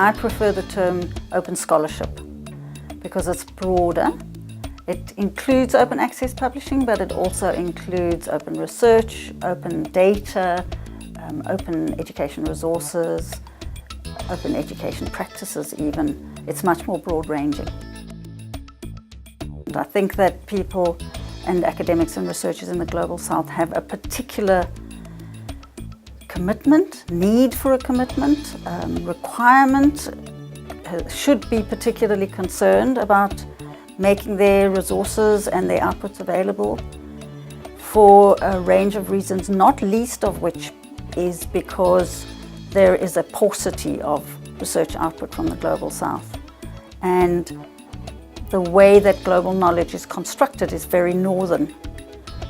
I prefer the term open scholarship because it's broader. It includes open access publishing, but it also includes open research, open data, open education resources, open education practices even. It's much more broad-ranging. And I think that people and academics and researchers in the Global South have a particular commitment, need for a commitment, requirement, should be particularly concerned about making their resources and their outputs available for a range of reasons, not least of which is because there is a paucity of research output from the Global South. And the way that global knowledge is constructed is very northern.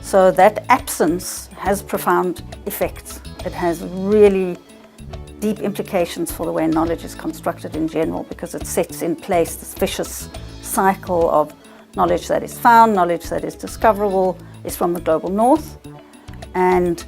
So that absence has profound effects. It has really deep implications for the way knowledge is constructed in general, because it sets in place this vicious cycle of knowledge that is found, knowledge that is discoverable, is from the global north, and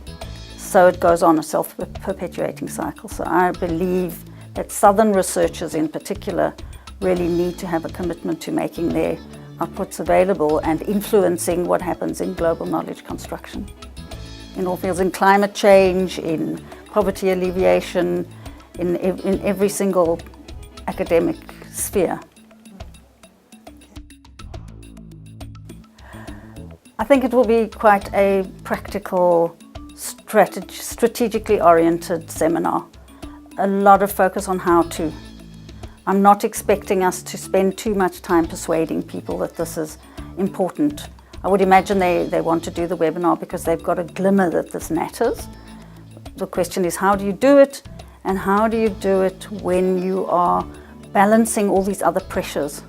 so it goes on a self-perpetuating cycle. So I believe that southern researchers in particular really need to have a commitment to making their outputs available and influencing what happens in global knowledge construction. In all fields, in climate change, in poverty alleviation, in every single academic sphere. I think it will be quite a practical, strategically oriented seminar. A lot of focus on how to. I'm not expecting us to spend too much time persuading people that this is important. I would imagine they want to do the webinar because they've got a glimmer that this matters. The question is, how do you do it? And how do you do it when you are balancing all these other pressures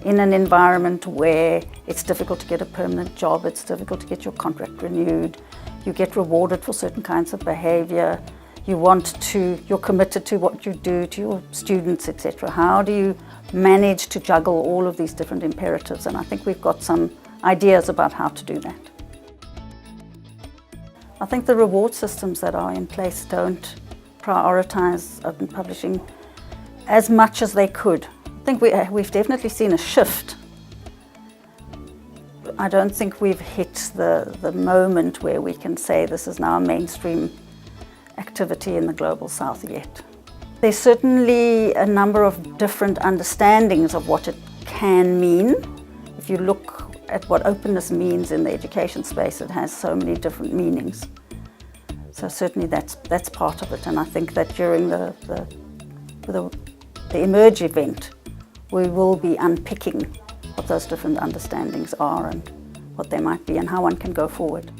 in an environment where it's difficult to get a permanent job, it's difficult to get your contract renewed, you get rewarded for certain kinds of behavior, you're committed to what you do to your students, etc. How do you manage to juggle all of these different imperatives? And I think we've got some ideas about how to do that. I think the reward systems that are in place don't prioritize open publishing as much as they could. I think we've definitely seen a shift. I don't think we've hit the moment where we can say this is now a mainstream activity in the Global South yet. There's certainly a number of different understandings of what it can mean. If you look at what openness means in the education space, it has so many different meanings. So certainly that's part of it, and I think that during the Emerge event, we will be unpicking what those different understandings are and what they might be and how one can go forward.